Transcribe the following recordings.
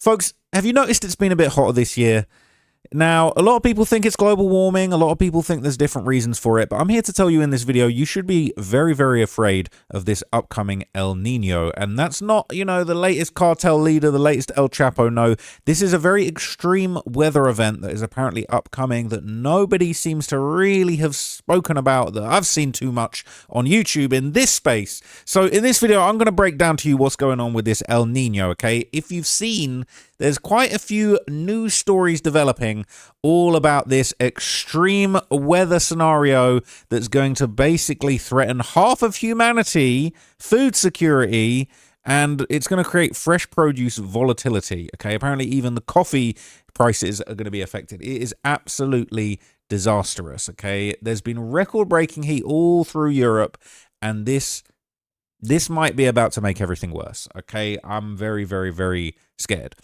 Folks, have you noticed it's been a bit hotter this year? Now, a lot of people think it's global warming. A lot of people think there's different reasons for it. But I'm here to tell you in this video, you should be very, very afraid of this upcoming El Nino. And that's not, the latest cartel leader, the latest El Chapo. No, this is a very extreme weather event that is apparently upcoming that nobody seems to really have spoken about, that I've seen too much on YouTube in this space. So in this video, I'm going to break down to you what's going on with this El Nino, okay? If you've seen, there's quite a few news stories developing all about this extreme weather scenario that's going to basically threaten half of humanity, food security, and it's going to create fresh produce volatility. Okay, apparently even the coffee prices are going to be affected. It is absolutely disastrous. Okay, there's been record-breaking heat all through Europe, and this might be about to make everything worse. Okay, I'm very, very, very scared.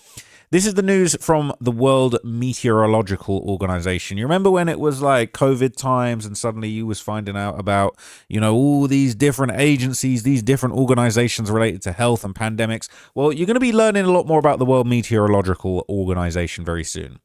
This is the news from the World Meteorological Organization. You remember when it was like COVID times and suddenly you was finding out about, all these different agencies, these different organizations related to health and pandemics? Well, you're going to be learning a lot more about the World Meteorological Organization very soon.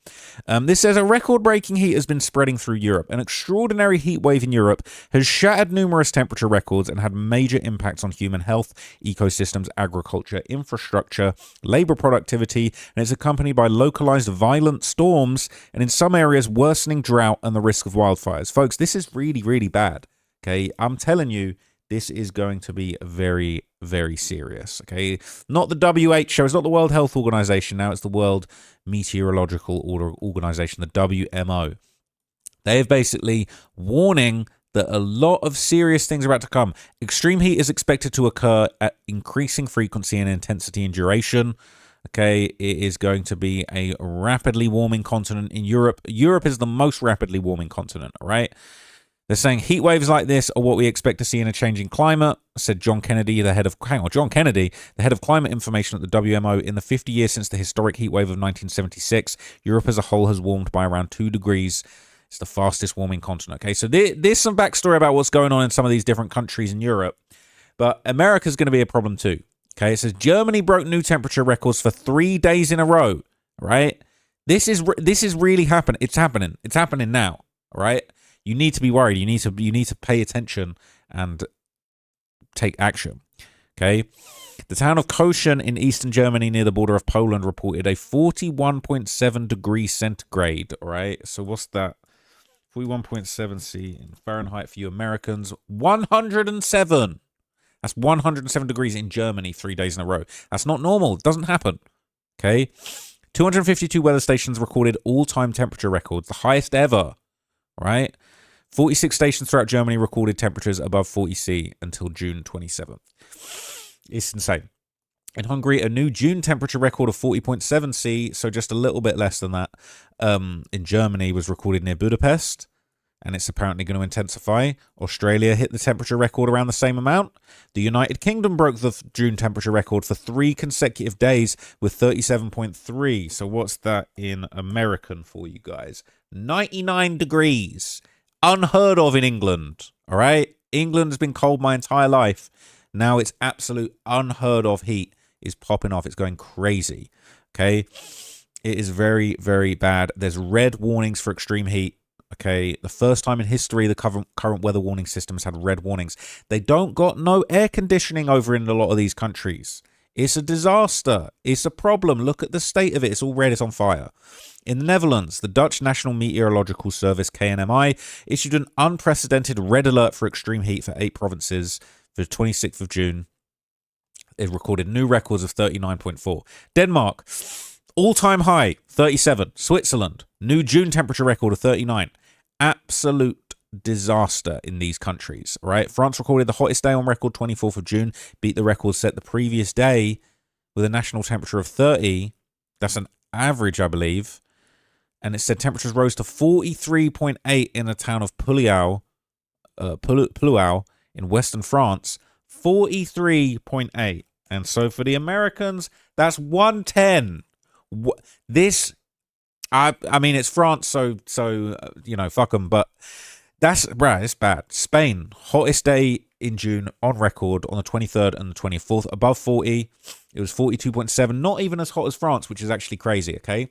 This says a record-breaking heat has been spreading through Europe. An extraordinary heat wave in Europe has shattered numerous temperature records and had major impacts on human health, ecosystems, agriculture, infrastructure, labor productivity, and it's accompanied by localized violent storms and in some areas worsening drought and the risk of wildfires. Folks, this is really, really bad. Okay, I'm telling you, this is going to be very, very serious. Okay, not the WHO, it's not the World Health Organization now, it's the World Meteorological Organization, the WMO. They have basically warning that a lot of serious things are about to come. Extreme heat is expected to occur at increasing frequency and intensity and duration. Okay, it is going to be a rapidly warming continent in Europe. Europe is the most rapidly warming continent, all right? They're saying heat waves like this are what we expect to see in a changing climate, said John Kennedy, the head of climate information at the WMO. In the 50 years since the historic heat wave of 1976, Europe as a whole has warmed by around 2 degrees. It's the fastest warming continent. Okay, so there's some backstory about what's going on in some of these different countries in Europe, but America's going to be a problem too. Okay, it says Germany broke new temperature records for 3 days in a row, right? This is really happening. It's happening. It's happening now, all right? You need to be worried. You need to pay attention and take action, okay? The town of Koshen in eastern Germany near the border of Poland reported a 41.7 degrees centigrade, all right? So what's that? 41.7 C in Fahrenheit for you Americans. 107. That's 107 degrees in Germany 3 days in a row. That's not normal. It doesn't happen. Okay? 252 weather stations recorded all-time temperature records, the highest ever. Right? 46 stations throughout Germany recorded temperatures above 40 C until June 27th. It's insane. In Hungary, a new June temperature record of 40.7 C, so just a little bit less than that, in Germany was recorded near Budapest. And it's apparently going to intensify. Australia hit the temperature record around the same amount. The United Kingdom broke the June temperature record for 3 consecutive days with 37.3. So what's that in American for you guys? 99 degrees. Unheard of in England. All right? England's been cold my entire life. Now it's absolute unheard of heat is popping off. It's going crazy. Okay? It is very, very bad. There's red warnings for extreme heat. Okay, the first time in history the current weather warning systems had red warnings. They don't got no air conditioning over in a lot of these countries. It's a disaster. It's a problem. Look at the state of it. It's all red. It's on fire. In the Netherlands, the Dutch National Meteorological Service, KNMI, issued an unprecedented red alert for extreme heat for 8 provinces for the 26th of June. It recorded new records of 39.4. Denmark, all-time high, 37. Switzerland, new June temperature record of 39. Absolute disaster in these countries, right? France recorded the hottest day on record, 24th of June, beat the record set the previous day with a national temperature of 30. That's an average, I believe. And it said temperatures rose to 43.8 in the town of Plouau in western France. 43.8. And so for the Americans, that's 110. This, I mean, it's France, so fuck them. But that's, bruh, it's bad. Spain, hottest day in June on record on the 23rd and the 24th, above 40. It was 42.7, not even as hot as France, which is actually crazy, okay?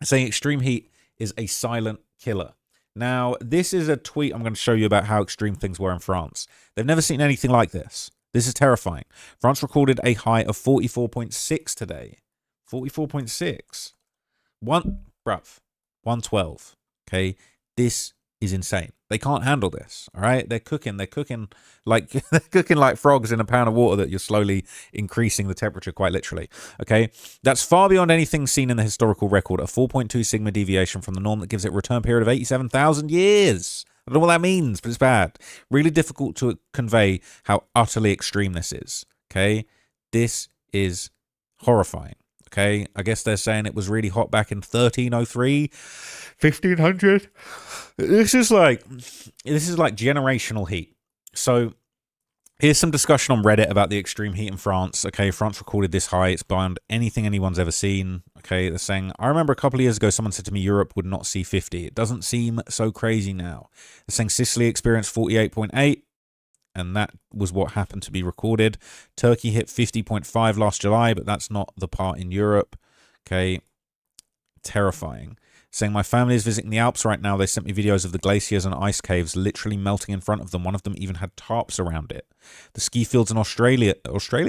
Saying extreme heat is a silent killer. Now, this is a tweet I'm going to show you about how extreme things were in France. They've never seen anything like this. This is terrifying. France recorded a high of 44.6 today. 44.6. 112. Okay, this is insane. They can't handle this. All right, they're cooking like they're cooking like frogs in a pan of water that you're slowly increasing the temperature quite literally. Okay, that's far beyond anything seen in the historical record. A 4.2 sigma deviation from the norm that gives it a return period of 87,000 years. I don't know what that means, but it's bad. Really difficult to convey how utterly extreme this is. Okay, this is horrifying. Okay, I guess they're saying it was really hot back in 1303, 1500. This is like generational heat. So here's some discussion on Reddit about the extreme heat in France. Okay, France recorded this high. It's beyond anything anyone's ever seen. Okay, they're saying, I remember a couple of years ago, someone said to me, Europe would not see 50. It doesn't seem so crazy now. They're saying Sicily experienced 48.8. And that was what happened to be recorded. Turkey hit 50.5 last July, but that's not the part in Europe. Okay, terrifying. Saying my family is visiting the Alps right now. They sent me videos of the glaciers and ice caves literally melting in front of them. One of them even had tarps around it. The ski fields in Australia? Sure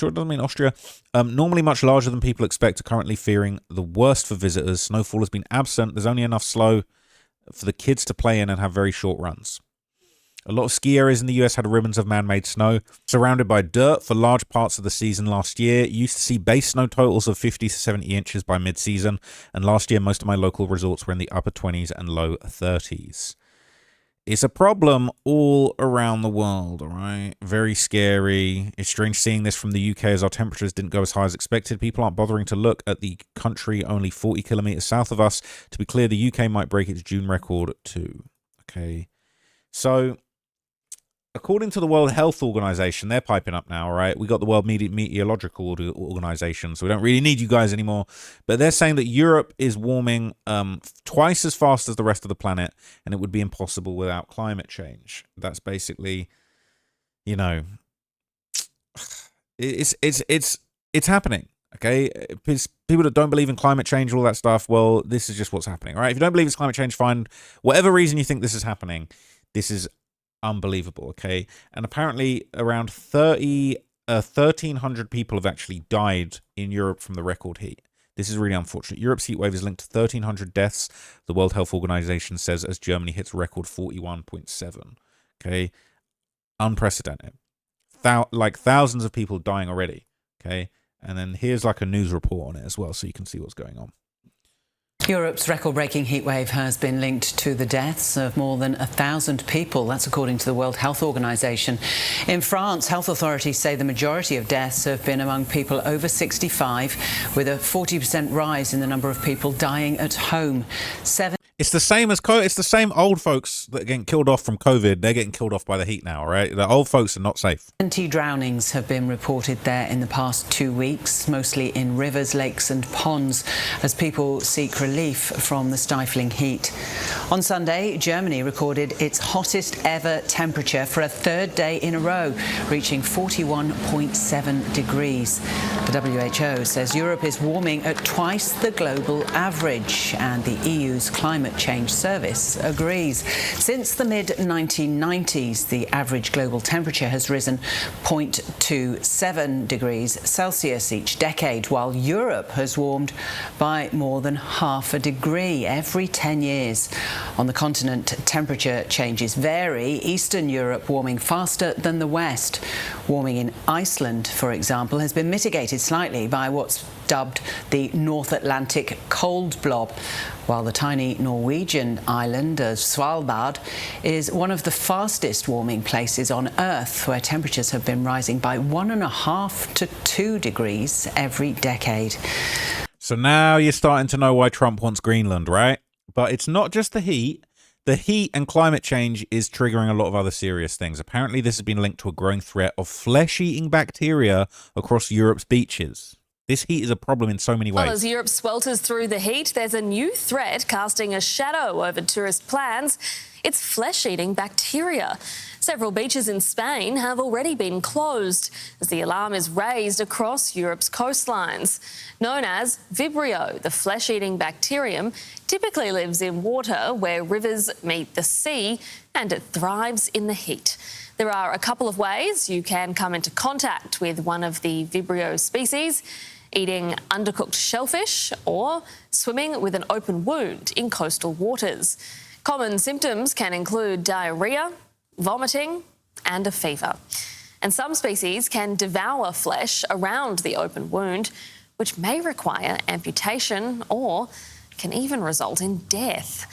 it doesn't mean Austria. Normally much larger than people expect, are currently fearing the worst for visitors. Snowfall has been absent. There's only enough snow for the kids to play in and have very short runs. A lot of ski areas in the US had ribbons of man-made snow, surrounded by dirt for large parts of the season last year. You used to see base snow totals of 50 to 70 inches by mid-season, and last year most of my local resorts were in the upper 20s and low 30s. It's a problem all around the world, all right? Very scary. It's strange seeing this from the UK as our temperatures didn't go as high as expected. People aren't bothering to look at the country only 40 kilometers south of us. To be clear, the UK might break its June record too. Okay, so according to the World Health Organization, they're piping up now, right? We got the World Meteorological Organization, so we don't really need you guys anymore. But they're saying that Europe is warming twice as fast as the rest of the planet, and it would be impossible without climate change. That's basically, you know, it's happening. Okay, people that don't believe in climate change, all that stuff. Well, this is just what's happening. All right, if you don't believe it's climate change, fine. Whatever reason you think this is happening, this is unbelievable, okay? And apparently around 1,300 people have actually died in Europe from the record heat. This is really unfortunate. Europe's heat wave is linked to 1,300 deaths, the World Health Organization says, as Germany hits record 41.7, okay? Unprecedented. Like thousands of people dying already, okay? And then here's like a news report on it as well, so you can see what's going on. Europe's record-breaking heatwave has been linked to the deaths of more than 1,000 people. That's according to the World Health Organization. In France, health authorities say the majority of deaths have been among people over 65, with a 40% rise in the number of people dying at home. It's the same as it's the same old folks that are getting killed off from COVID. They're getting killed off by the heat now, right? The old folks are not safe. 70 drownings have been reported there in the past 2 weeks, mostly in rivers, lakes and ponds, as people seek relief from the stifling heat. On Sunday, Germany recorded its hottest ever temperature for a third day in a row, reaching 41.7 degrees. The WHO says Europe is warming at twice the global average, and the EU's Climate Change Service agrees. Since the mid-1990s, the average global temperature has risen 0.27 degrees Celsius each decade, while Europe has warmed by more than half a degree every 10 years. On the continent, temperature changes vary, Eastern Europe warming faster than the West. Warming in Iceland, for example, has been mitigated slightly by what's dubbed the North Atlantic cold blob, while the tiny Norwegian island of Svalbard is one of the fastest warming places on Earth, where temperatures have been rising by 1.5 to 2 degrees every decade. So now you're starting to know why Trump wants Greenland, right? But it's not just the heat. The heat and climate change is triggering a lot of other serious things. Apparently, this has been linked to a growing threat of flesh-eating bacteria across Europe's beaches. This heat is a problem in so many ways. Well, as Europe swelters through the heat, there's a new threat casting a shadow over tourist plans. It's flesh-eating bacteria. Several beaches in Spain have already been closed as the alarm is raised across Europe's coastlines. Known as Vibrio, the flesh-eating bacterium typically lives in water where rivers meet the sea, and it thrives in the heat. There are a couple of ways you can come into contact with one of the Vibrio species: eating undercooked shellfish or swimming with an open wound in coastal waters. Common symptoms can include diarrhea, vomiting and a fever. And some species can devour flesh around the open wound, which may require amputation or can even result in death.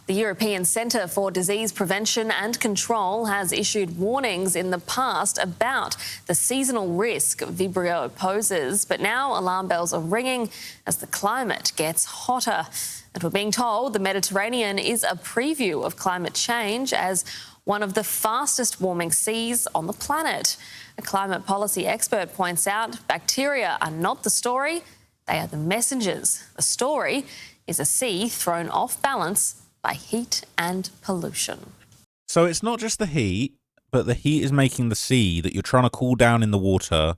The European Centre for Disease Prevention and Control has issued warnings in the past about the seasonal risk Vibrio poses, but now alarm bells are ringing as the climate gets hotter. And we're being told the Mediterranean is a preview of climate change as one of the fastest warming seas on the planet. A climate policy expert points out bacteria are not the story, they are the messengers. The story is a sea thrown off balance by heat and pollution. So it's not just the heat, but the heat is making the sea that you're trying to cool down in the water.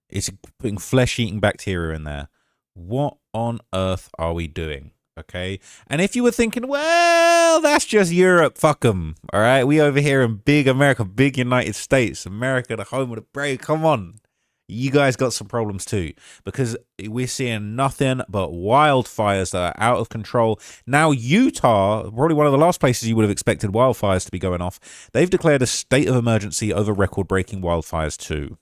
It's putting flesh-eating bacteria in there. What on earth are we doing? Okay. And if you were thinking, well, that's just Europe, fuck them. All right. We over here in big America, big United States, America, the home of the brave. Come on. You guys got some problems too, because we're seeing nothing but wildfires that are out of control. Now, Utah, probably one of the last places you would have expected wildfires to be going off, they've declared a state of emergency over record-breaking wildfires too.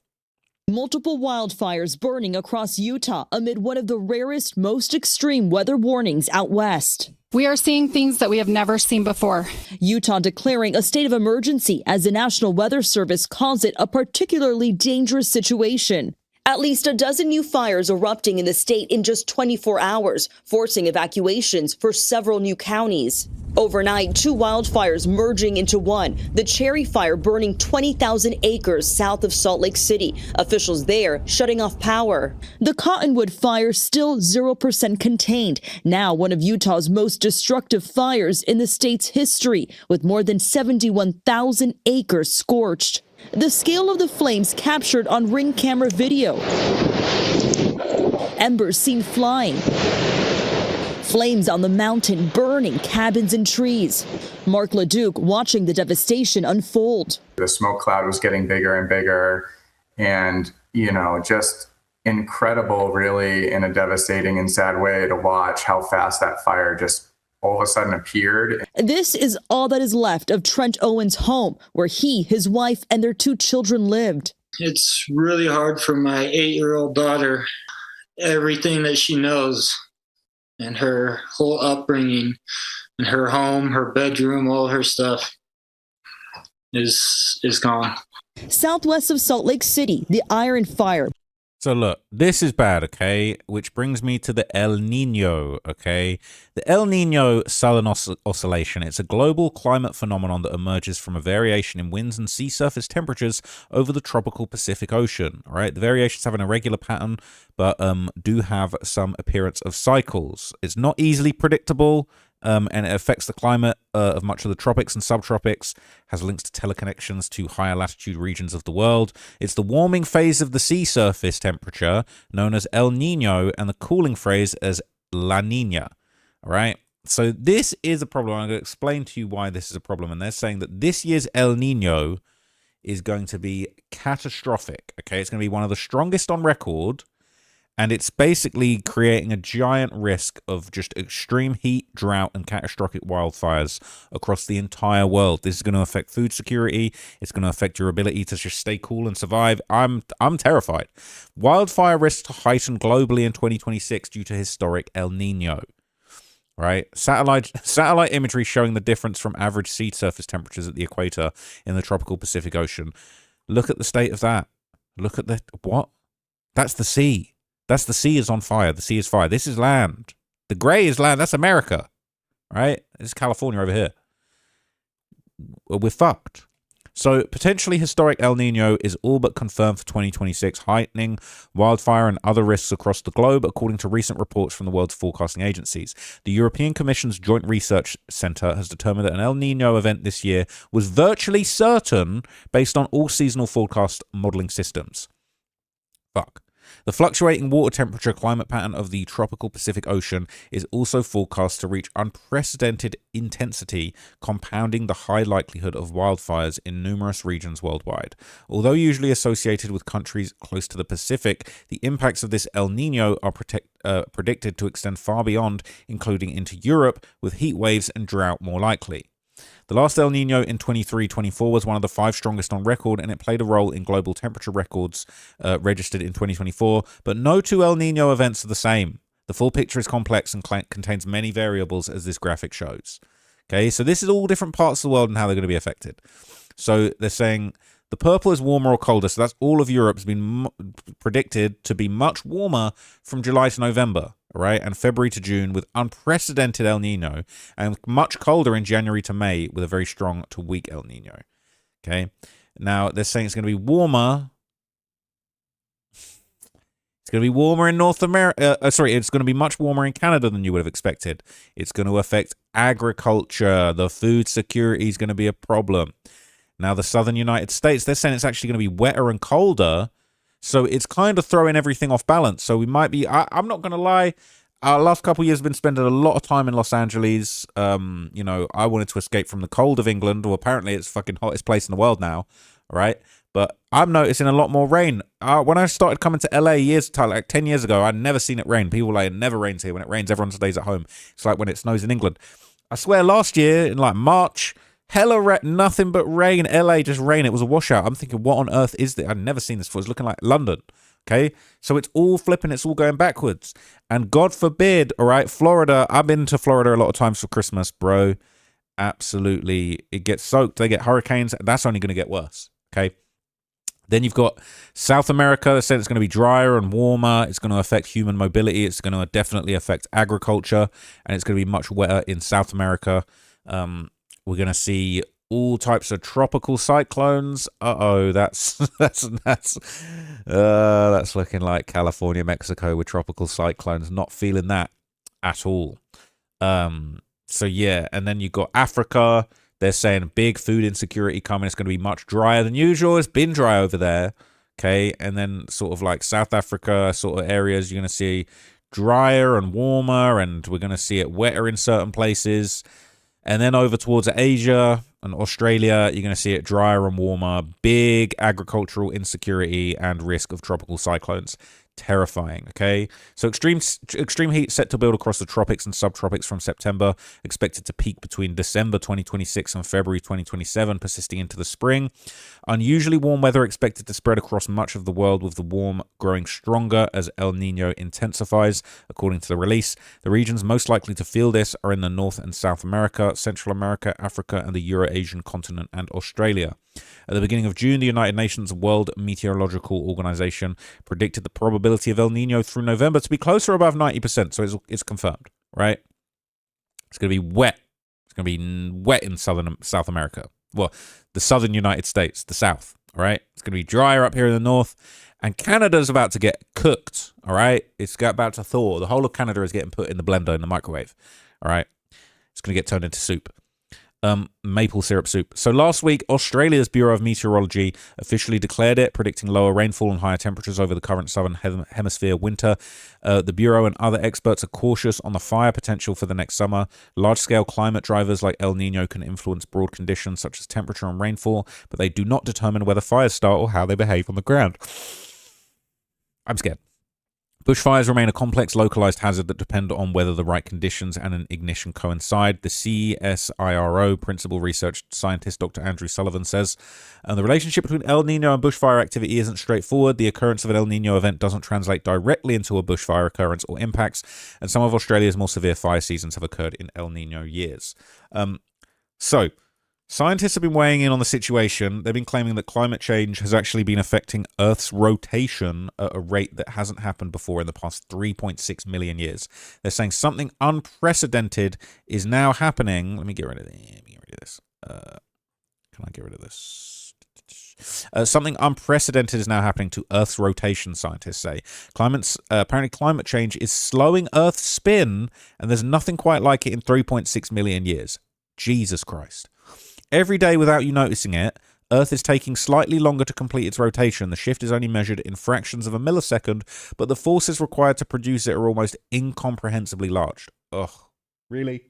Multiple wildfires burning across Utah amid one of the rarest, most extreme weather warnings out west. We are seeing things that we have never seen before. Utah declaring a state of emergency as the National Weather Service calls it a particularly dangerous situation. At least a dozen new fires erupting in the state in just 24 hours, forcing evacuations for several new counties. Overnight, two wildfires merging into one. The Cherry Fire burning 20,000 acres south of Salt Lake City. Officials there shutting off power. The Cottonwood Fire still 0% contained. Now one of Utah's most destructive fires in the state's history, with more than 71,000 acres scorched. The scale of the flames captured on Ring camera video. Embers seen flying. Flames on the mountain burning cabins and trees. Mark LeDuc watching the devastation unfold. The smoke cloud was getting bigger and bigger, and, just incredible, really, in a devastating and sad way to watch how fast that fire just all of a sudden appeared. This is all that is left of Trent Owen's home, where he, his wife, and their two children lived. It's really hard for my 8-year-old daughter. Everything that she knows and her whole upbringing and her home, her bedroom, all her stuff is gone. Southwest of Salt Lake City, the Iron Fire. So look, this is bad, okay? Which brings me to the El Nino, okay? The El Nino Southern Oscillation. It's a global climate phenomenon that emerges from a variation in winds and sea surface temperatures over the tropical Pacific Ocean, all right? The variations have an irregular pattern, but do have some appearance of cycles. It's not easily predictable, and it affects the climate of much of the tropics and subtropics, has links to teleconnections to higher latitude regions of the world. It's the warming phase of the sea surface temperature, known as El Nino, and the cooling phase as La Nina, all right? So this is a problem. I'm going to explain to you why this is a problem, and they're saying that this year's El Nino is going to be catastrophic, okay? It's going to be one of the strongest on record, and it's basically creating a giant risk of just extreme heat, drought, and catastrophic wildfires across the entire world. This is going to affect food security. It's going to affect your ability to just stay cool and survive. I'm terrified. Wildfire risks heighten globally in 2026 due to historic El Nino. Right? Satellite imagery showing the difference from average sea surface temperatures at the equator in the tropical Pacific Ocean. Look at the state of that. Look at what? That's the sea. The sea is on fire. The sea is fire. This is land. The gray is land. That's America, right? This is California over here. We're fucked. So potentially historic El Nino is all but confirmed for 2026, heightening wildfire and other risks across the globe, according to recent reports from the world's forecasting agencies. The European Commission's Joint Research Centre has determined that an El Nino event this year was virtually certain based on all seasonal forecast modelling systems. Fuck. The fluctuating water temperature climate pattern of the tropical Pacific Ocean is also forecast to reach unprecedented intensity, compounding the high likelihood of wildfires in numerous regions worldwide. Although usually associated with countries close to the Pacific, the impacts of this El Nino are predicted to extend far beyond, including into Europe, with heat waves and drought more likely. The last El Nino in 23-24 was one of the 5 strongest on record, and it played a role in global temperature records registered in 2024, but no 2 El Nino events are the same. The full picture is complex and contains many variables, as this graphic shows. Okay, so this is all different parts of the world and how they're going to be affected. So they're saying the purple is warmer or colder, so that's all of Europe has been predicted to be much warmer from July to November. Right, and February to June with unprecedented El Nino, and much colder in January to May with a very strong to weak El Nino. Okay, now they're saying it's going to be warmer. It's going to be warmer in North America. It's going to be much warmer in Canada than you would have expected. It's going to affect agriculture. The food security is going to be a problem. Now, the southern United States, they're saying it's actually going to be wetter and colder. So it's kind of throwing everything off balance. So we might be, I'm not going to lie, our last couple of years have been spending a lot of time in Los Angeles. You know, I wanted to escape from the cold of England. Well, apparently it's fucking hottest place in the world now, right? But I'm noticing a lot more rain. When I started coming to LA like 10 years ago, I'd never seen it rain. People were like, it never rains here. When it rains, everyone stays at home. It's like when it snows in England. I swear last year in like March, nothing but rain. LA just rain. It was a washout. I'm thinking, what on earth is this? I've never seen this before. It's looking like London. Okay, so it's all flipping. It's all going backwards. And God forbid, all right, Florida. I've been to Florida a lot of times for Christmas, bro. Absolutely, it gets soaked. They get hurricanes. That's only going to get worse. Okay. Then you've got South America. They said it's going to be drier and warmer. It's going to affect human mobility. It's going to definitely affect agriculture, and it's going to be much wetter in South America. We're going to see all types of tropical cyclones. That's looking like California, Mexico with tropical cyclones. Not feeling that at all. So yeah, and then you got Africa. They're saying big food insecurity coming. It's going to be much drier than usual. It's been dry over there. Okay, and then sort of like South Africa sort of areas, you're going to see drier and warmer, and we're going to see it wetter in certain places. And then over towards Asia and Australia, you're going to see it drier and warmer, big agricultural insecurity and risk of tropical cyclones. Terrifying, okay? So extreme heat set to build across the tropics and subtropics from September, expected to peak between December 2026 and February 2027, persisting into the spring. Unusually warm weather expected to spread across much of the world, with the warm growing stronger as El Nino intensifies, according to the release. The regions most likely to feel this are in the North and South America, Central America, Africa, and the Euro-Asian continent, and Australia. At the beginning of June, the United Nations World Meteorological Organization predicted the probability of El Nino through November to be closer above 90%. So it's confirmed, right? It's going to be wet. It's going to be wet in South America. Well, the southern United States, the South, all right? It's going to be drier up here in the north. And Canada's about to get cooked, all right? It's about to thaw. The whole of Canada is getting put in the blender, in the microwave, all right? It's going to get turned into soup. Maple syrup soup. So last week, Australia's Bureau of Meteorology officially declared it, predicting lower rainfall and higher temperatures over the current southern hemisphere winter. The Bureau and other experts are cautious on the fire potential for the next summer. Large-scale climate drivers like El Nino can influence broad conditions such as temperature and rainfall, but they do not determine whether fires start or how they behave on the ground. I'm scared. Bushfires remain a complex, localized hazard that depend on whether the right conditions and an ignition coincide. The CSIRO principal research scientist Dr. Andrew Sullivan says, the relationship between El Nino and bushfire activity isn't straightforward. The occurrence of an El Nino event doesn't translate directly into a bushfire occurrence or impacts, and some of Australia's more severe fire seasons have occurred in El Nino years. So, scientists have been weighing in on the situation. They've been claiming that climate change has actually been affecting Earth's rotation at a rate that hasn't happened before in the past 3.6 million years. They're saying something unprecedented is now happening. Let me get rid of this. Can I get rid of this? Something unprecedented is now happening to Earth's rotation, scientists say. Apparently climate change is slowing Earth's spin, and there's nothing quite like it in 3.6 million years. Jesus Christ. Every day without you noticing it, Earth is taking slightly longer to complete its rotation. The shift is only measured in fractions of a millisecond, but the forces required to produce it are almost incomprehensibly large. Ugh, really?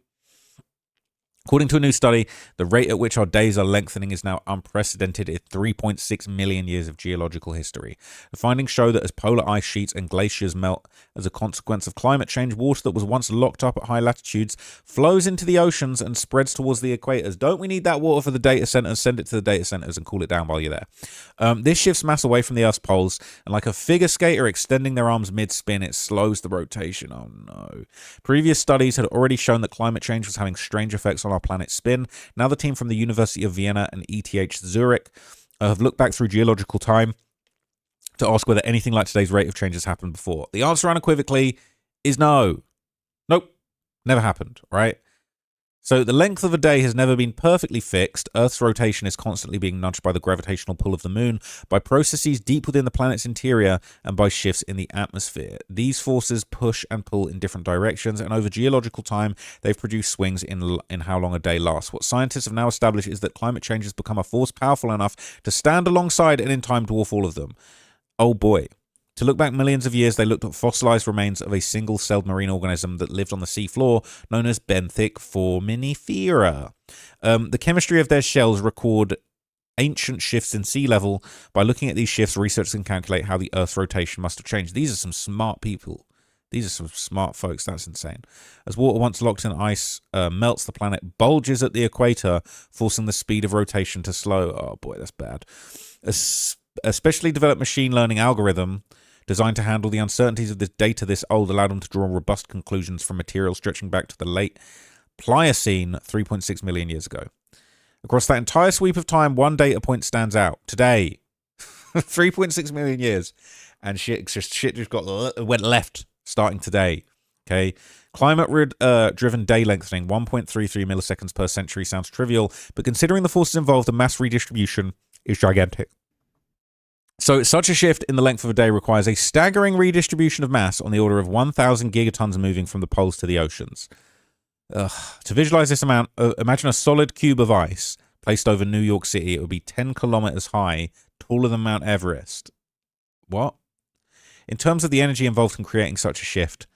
According to a new study, the rate at which our days are lengthening is now unprecedented in 3.6 million years of geological history. The findings show that as polar ice sheets and glaciers melt as a consequence of climate change, water that was once locked up at high latitudes flows into the oceans and spreads towards the equators. Don't we need that water for the data centers? Send it to the data centers and cool it down while you're there. This shifts mass away from the Earth's poles, and like a figure skater extending their arms mid-spin, it slows the rotation. Oh no. Previous studies had already shown that climate change was having strange effects on our planet's spin. Now the team from the University of Vienna and ETH Zurich have looked back through geological time to ask whether anything like today's rate of change has happened before. The answer unequivocally is no. Nope. Never happened, right? So the length of a day has never been perfectly fixed. Earth's rotation is constantly being nudged by the gravitational pull of the moon, by processes deep within the planet's interior, and by shifts in the atmosphere. These forces push and pull in different directions, and over geological time, they've produced swings in how long a day lasts. What scientists have now established is that climate change has become a force powerful enough to stand alongside and in time dwarf all of them. Oh boy. To look back millions of years, they looked at fossilized remains of a single-celled marine organism that lived on the seafloor, known as benthic foraminifera. The chemistry of their shells record ancient shifts in sea level. By looking at these shifts, researchers can calculate how the Earth's rotation must have changed. These are some smart people. These are some smart folks. That's insane. As water once locked in ice melts, the planet bulges at the equator, forcing the speed of rotation to slow. Oh boy, that's bad. A specially developed machine learning algorithm designed to handle the uncertainties of this data this old allowed them to draw robust conclusions from material stretching back to the late Pliocene 3.6 million years ago. Across that entire sweep of time, one data point stands out. Today, 3.6 million years, and shit just went left starting today. Okay, climate-driven day lengthening, 1.33 milliseconds per century sounds trivial, but considering the forces involved, the mass redistribution is gigantic. So such a shift in the length of a day requires a staggering redistribution of mass on the order of 1,000 gigatons moving from the poles to the oceans. To visualize this amount, imagine a solid cube of ice placed over New York City. It would be 10 kilometers high, taller than Mount Everest. What? In terms of the energy involved in creating such a shift,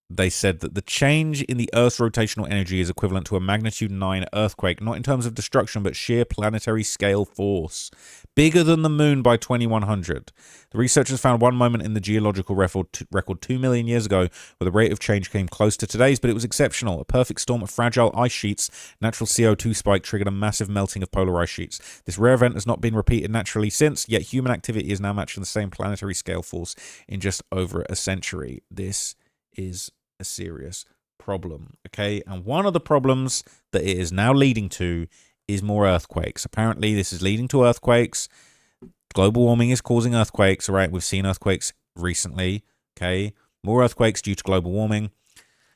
they said that the change in the Earth's rotational energy is equivalent to a magnitude 9 earthquake, not in terms of destruction, but sheer planetary scale force. Bigger than the moon by 2100. The researchers found one moment in the geological record 2 million years ago where the rate of change came close to today's, but it was exceptional. A perfect storm of fragile ice sheets, natural CO2 spike triggered a massive melting of polar ice sheets. This rare event has not been repeated naturally since, yet human activity is now matching the same planetary scale force in just over a century. This is a serious problem, okay? And one of the problems that it is now leading to is more earthquakes. Apparently, this is leading to earthquakes. Global warming is causing earthquakes, all right? We've seen earthquakes recently, okay? More earthquakes due to global warming.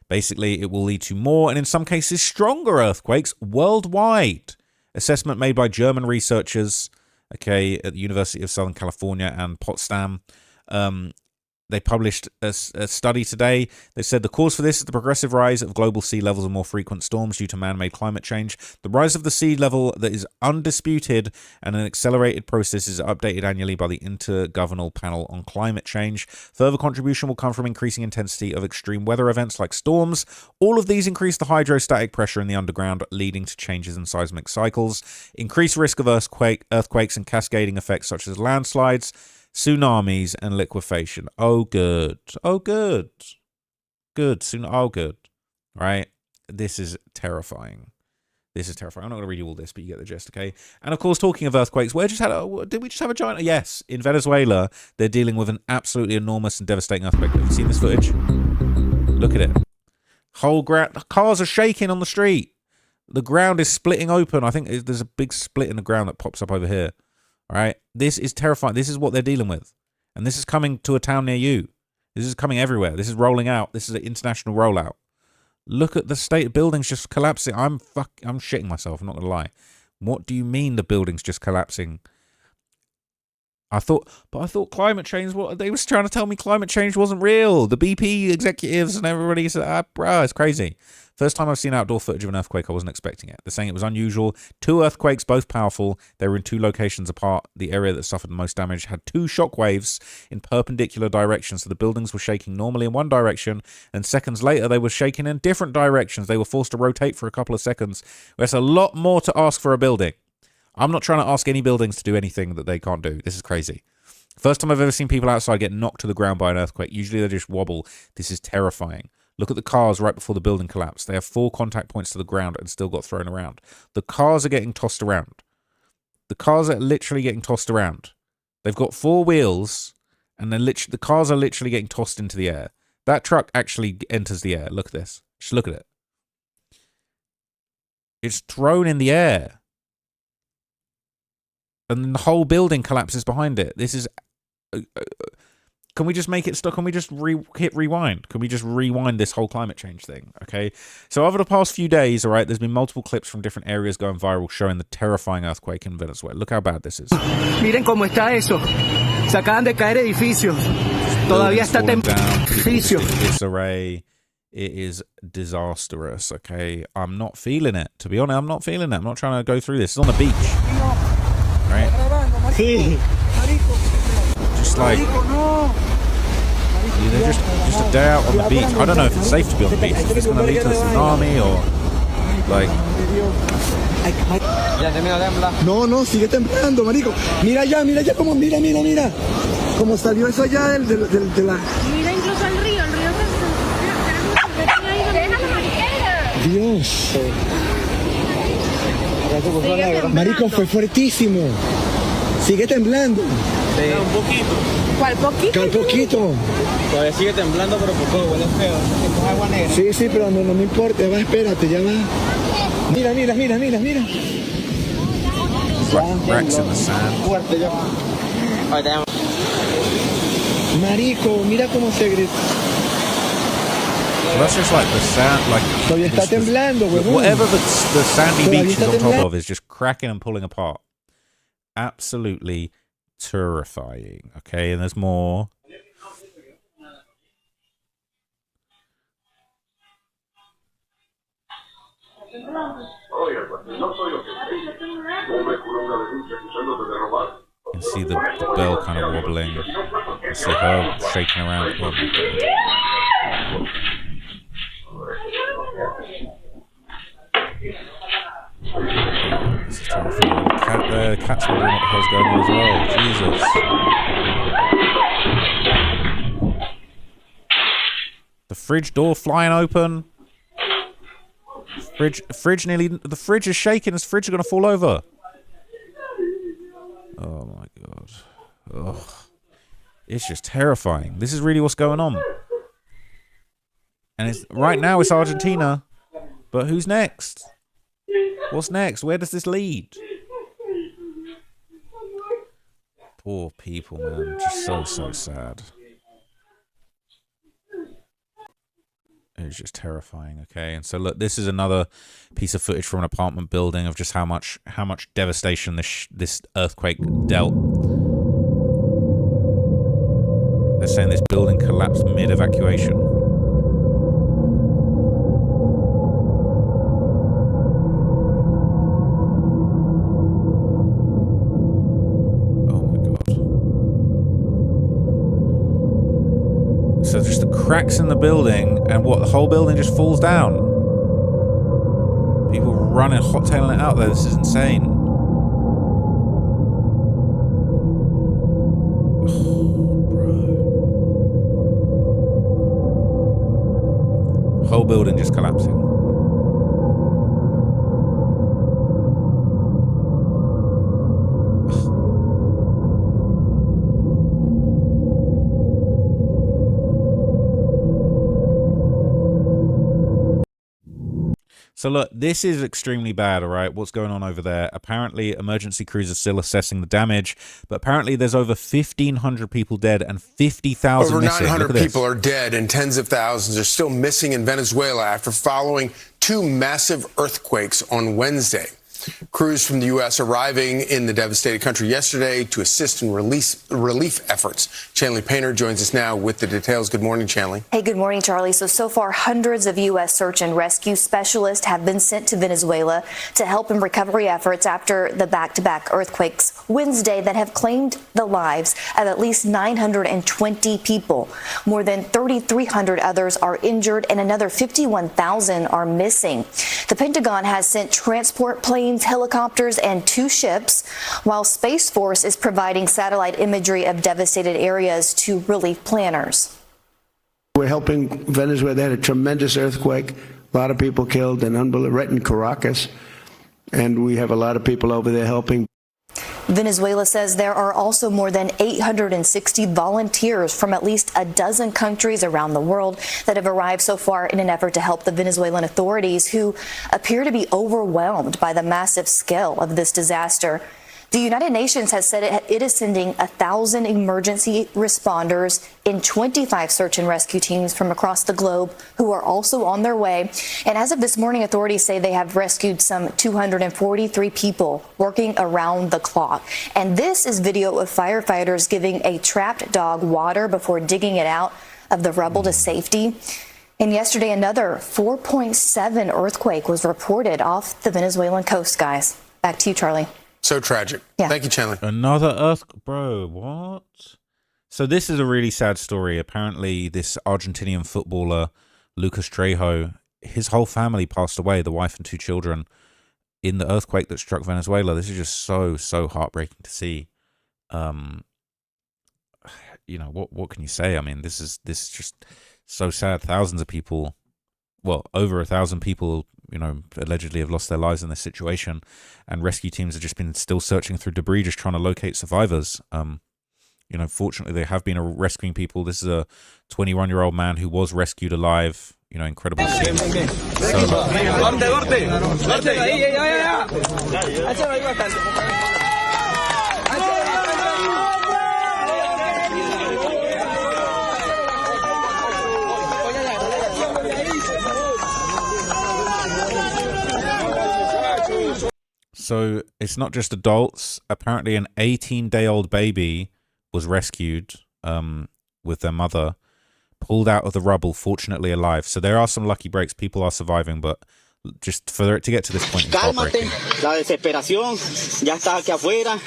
Basically, it will lead to more, and in some cases, stronger earthquakes worldwide. Assessment made by German researchers, okay, at the University of Southern California and Potsdam. They published a study today. They said the cause for this is the progressive rise of global sea levels and more frequent storms due to man-made climate change. The rise of the sea level that is undisputed and an accelerated process is updated annually by the Intergovernmental Panel on Climate Change. Further contribution will come from increasing intensity of extreme weather events like storms. All of these increase the hydrostatic pressure in the underground, leading to changes in seismic cycles, increased risk of earthquakes and cascading effects such as landslides, tsunamis, and liquefaction. Oh, good. Oh, good. Good. Oh, good. Right? This is terrifying. This is terrifying. I'm not going to read you all this, but you get the gist, okay? And, of course, talking of earthquakes, did we just have a giant? Yes. In Venezuela, they're dealing with an absolutely enormous and devastating earthquake. Have you seen this footage? Look at it. Cars are shaking on the street. The ground is splitting open. I think there's a big split in the ground that pops up over here. All right, this is terrifying. This is what they're dealing with. And this is coming to a town near you. This is coming everywhere. This is rolling out. This is an international rollout. Look at the state of buildings just collapsing. I'm shitting myself. I'm not going to lie. What do you mean the building's just collapsing? I thought climate change, what they was trying to tell me climate change wasn't real. The BP executives and everybody said, bruh, it's crazy. First time I've seen outdoor footage of an earthquake, I wasn't expecting it. They're saying it was unusual. 2 earthquakes, both powerful. They were in 2 locations apart. The area that suffered the most damage had 2 shock waves in perpendicular directions. So the buildings were shaking normally in one direction, and seconds later they were shaking in different directions. They were forced to rotate for a couple of seconds. There's a lot more to ask for a building. I'm not trying to ask any buildings to do anything that they can't do. This is crazy. First time I've ever seen people outside get knocked to the ground by an earthquake. Usually they just wobble. This is terrifying. Look at the cars right before the building collapsed. They have 4 contact points to the ground and still got thrown around. The cars are getting tossed around. The cars are literally getting tossed around. They've got 4 wheels, and the cars are literally getting tossed into the air. That truck actually enters the air. Look at this. Just look at it. It's thrown in the air. And then the whole building collapses behind it. This is... can we just make it stop? Can we just hit rewind? Can we just rewind this whole climate change thing? Okay. So over the past few days, all right, there's been multiple clips from different areas going viral showing the terrifying earthquake in Venezuela. Look how bad this is. Miren cómo está eso. Se acaban de caer edificios. Todavía está edificio. Disarray. It is disastrous. Okay. I'm not feeling it. To be honest, I'm not feeling it. I'm not trying to go through this. It's on the beach. Right? Just like... they're just a day out on the beach. I don't know if it's safe to be on the beach. If it's going to lead to a tsunami or like... No, sigue temblando, marico. Mira ya como, mira. Como salió eso allá de la... Mira incluso el río Dios. Marico, fue fuertísimo. Sigue temblando. Sí. Un poquito. ¿Cuál poquito? ¿Cuál poquito? Todavía sigue temblando, pero poco, huele feo. Es agua negra. Sí, pero no me importa. Va, espérate, ya va. Mira. Racks in the sand. Fuerte ya. Marico, mira cómo se grita. So that's just like the sand, like... Todavía está temblando, huevón. Whatever the sandy beach is on top of is just cracking and pulling apart. Absolutely terrifying. Okay, and there's more. You can see the bell kind of wobbling. You see her shaking around. Oh my God. This is terrifying. The cat there, the cat's wondering what the hell's going on as well. Jesus. The fridge door flying open. The fridge is shaking. This fridge is going to fall over. Oh my God. Ugh. It's just terrifying. This is really what's going on. And right now it's Argentina. But who's next? What's next? Where does this lead? Poor people, man. Just so sad. It's just terrifying. Okay, and so look, this is another piece of footage from an apartment building of just how much devastation this earthquake dealt. They're saying this building collapsed mid-evacuation. So just the cracks in the building, and what, the whole building just falls down. People running, hottailing it out there. This is insane. Bro. Whole building just collapsing. So look, this is extremely bad, all right? What's going on over there? Apparently, emergency crews are still assessing the damage, but apparently there's over 1,500 people dead and 50,000 over missing. 900 people are dead and tens of thousands are still missing in Venezuela after following 2 massive earthquakes on Wednesday. Crews from the U.S. arriving in the devastated country yesterday to assist in relief efforts. Chanley Painter joins us now with the details. Good morning, Chanley. Hey, good morning, Charlie. So far, hundreds of U.S. search and rescue specialists have been sent to Venezuela to help in recovery efforts after the back-to-back earthquakes Wednesday that have claimed the lives of at least 920 people. More than 3,300 others are injured and another 51,000 are missing. The Pentagon has sent transport planes, helicopters, and 2 ships, while Space Force is providing satellite imagery of devastated areas to relief planners. We're helping Venezuela. They had a tremendous earthquake, a lot of people killed, and right in Caracas, and we have a lot of people over there helping. Venezuela says there are also more than 860 volunteers from at least a dozen countries around the world that have arrived so far in an effort to help the Venezuelan authorities, who appear to be overwhelmed by the massive scale of this disaster. The United Nations has said it is sending 1,000 emergency responders in 25 search and rescue teams from across the globe who are also on their way. And as of this morning, authorities say they have rescued some 243 people working around the clock. And this is video of firefighters giving a trapped dog water before digging it out of the rubble to safety. And yesterday, another 4.7 earthquake was reported off the Venezuelan coast, guys. Back to you, Charlie. So tragic. Yeah. Thank you, Chandler. Another bro, what? So this is a really sad story. Apparently, this Argentinian footballer, Lucas Trejo, his whole family passed away, the wife and 2 children, in the earthquake that struck Venezuela. This is just so heartbreaking to see. You know, what can you say? I mean, this is just so sad. Thousands of people, well, over 1,000 people, you know, allegedly have lost their lives in this situation, and rescue teams have just been still searching through debris, just trying to locate survivors. You know, fortunately, they have been rescuing people. This is a 21-year-old man who was rescued alive. You know, incredible scene. So it's not just adults. Apparently an 18-day-old baby was rescued with their mother, pulled out of the rubble, fortunately alive. So there are some lucky breaks. People are surviving, but just for it to get to this point, it's heartbreaking. La desesperación ya está aquí afuera.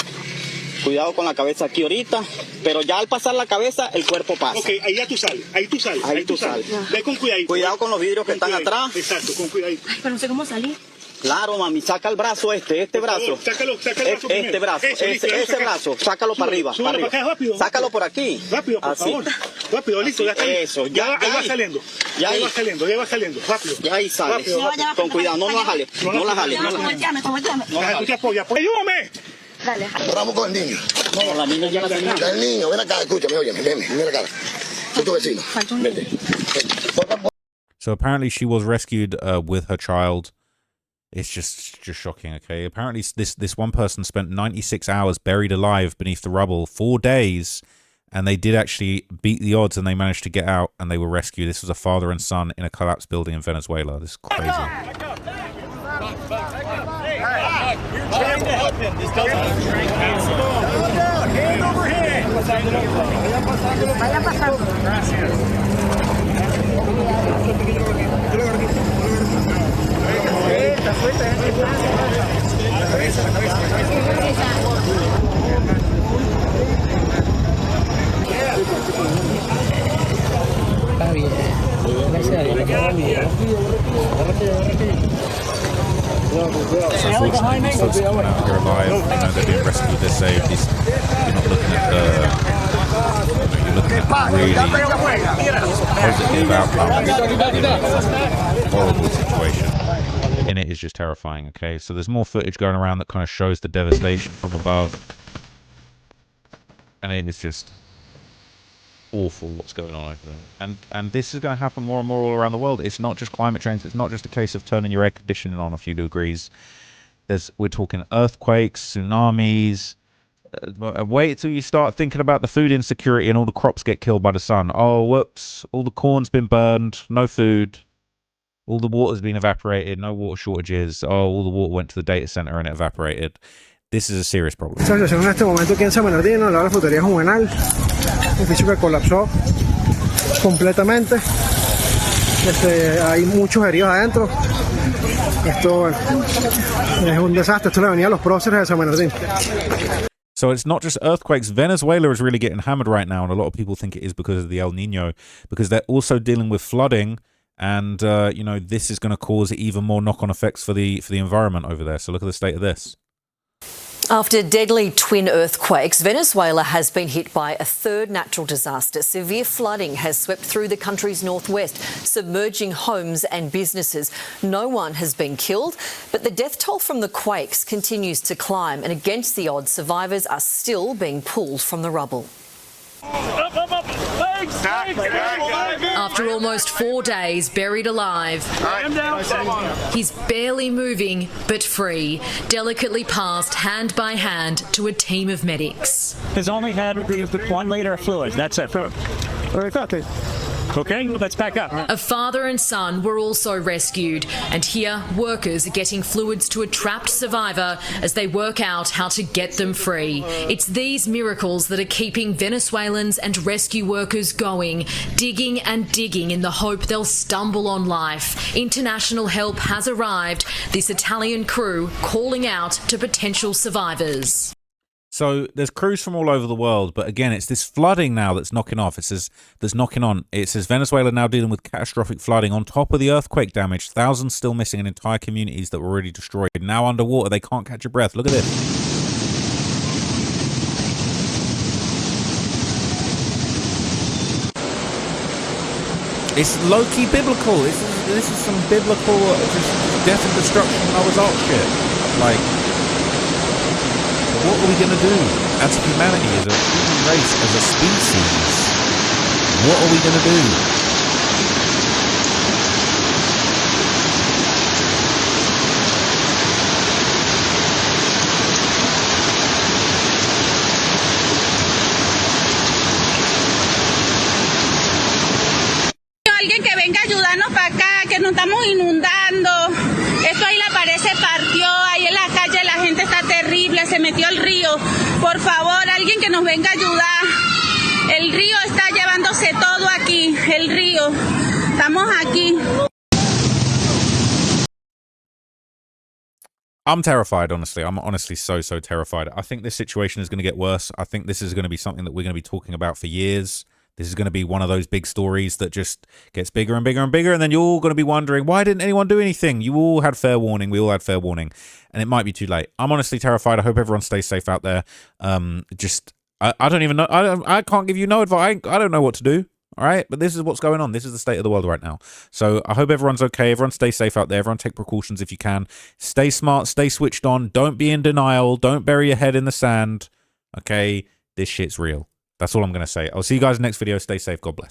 Cuidado con la cabeza aquí ahorita, pero ya al pasar la cabeza, el cuerpo pasa. Ok, ahí ya tú sales, ahí tú sales, ahí tú sales. Ve con cuidadito. Cuidado con los vidrios que están atrás. Exacto, con cuidadito. Ay, pero no sé cómo salir. Claro, mami, saca el brazo este brazo. Sácalo el brazo este brazo, ese brazo, sácalo para arriba. Súbalo para acá, rápido. Sácalo por aquí. Rápido, por favor. Rápido, listo, ya está. Eso, ya va saliendo. Ya va saliendo, rápido. Ya ahí sale. Con cuidado, no la jale. No la jale. ¡Ayúdame! Dale. Vamos con el niño. No, la niña ya la tenía. El niño, ven acá, escúchame, óyeme, ven acá. Soy tu vecino. Vete. So apparently she was rescued with her child. It's just shocking, okay? Apparently this one person spent 96 hours buried alive beneath the rubble, 4 days, and they did actually beat the odds and they managed to get out and they were rescued. This was a father and son in a collapsed building in Venezuela. This is crazy. We're trying to help him. This doesn't hand over hand. Vaya pasando. Está bien. Gracias a Dios. Está bien. So fortunately, these folks are out here alive. You know, they're being rescued, they're saved. You're not looking at you're looking at really positive outcomes. Horrible situation. And it is just terrifying, okay? So there's more footage going around that kind of shows the devastation from above. And it is just awful what's going on over there. And this is going to happen more and more all around the world. It's not just climate change. It's not just a case of turning your air conditioning on a few degrees. We're talking earthquakes, tsunamis. Wait till you start thinking about the food insecurity and all the crops get killed by the sun. Oh, whoops. All the corn's been burned. No food. All the water's been evaporated. No water shortages. Oh, all the water went to the data center and it evaporated. This is a serious problem. Esta situación en este momento aquí en San Bernardino, al lado de la frutería Juvenal, un edificio que colapsó completamente. Hay muchos heridos adentro. Esto es un desastre. Esto es la avenida Los Próceres de San Bernardino. So it's not just earthquakes. Venezuela is really getting hammered right now, and a lot of people think it is because of the El Nino, because they're also dealing with flooding, and you know, this is going to cause even more knock-on effects for the environment over there. So look at the state of this. After deadly twin earthquakes, Venezuela has been hit by a third natural disaster. Severe flooding has swept through the country's northwest, submerging homes and businesses. No one has been killed, but the death toll from the quakes continues to climb, and against the odds, survivors are still being pulled from the rubble. After almost 4 days buried alive, he's barely moving but free, delicately passed hand by hand to a team of medics. Has only had 1 liter of fluid. That's it. Okay, let's back up. A father and son were also rescued, and here workers are getting fluids to a trapped survivor as they work out how to get them free. It's these miracles that are keeping Venezuelans and rescue workers going, digging and digging in the hope they'll stumble on life. International help has arrived, this Italian crew calling out to potential survivors. So there's crews from all over the world, but again, it's this flooding now that's knocking off. It says Venezuela now dealing with catastrophic flooding on top of the earthquake damage. Thousands still missing and entire communities that were already destroyed. Now underwater, they can't catch a breath. Look at this. It's low-key biblical. This is some biblical just death and destruction Noah's Ark shit. Like, what are we going to do as humanity, as a human race, as a species? What are we going to do? Alguien que venga a ayudarnos para acá, que nos estamos inundando. Esto ahí la pared se partió, ahí en la calle la gente está terrible, se metió el río. Por favor, alguien que nos venga a ayudar. El río está llevándose todo aquí, el río. Estamos aquí. I'm terrified, honestly. I'm honestly so terrified. I think this situation is going to get worse. I think this is going to be something that we're going to be talking about for years. This is going to be one of those big stories that just gets bigger and bigger and bigger, and then you're all going to be wondering, why didn't anyone do anything? You all had fair warning. We all had fair warning, and it might be too late. I'm honestly terrified. I hope everyone stays safe out there. I don't even know. I can't give you no advice. I don't know what to do. All right, but this is what's going on. This is the state of the world right now. So I hope everyone's okay. Everyone stay safe out there. Everyone take precautions if you can. Stay smart. Stay switched on. Don't be in denial. Don't bury your head in the sand. Okay, this shit's real. That's all I'm going to say. I'll see you guys in the next video. Stay safe. God bless.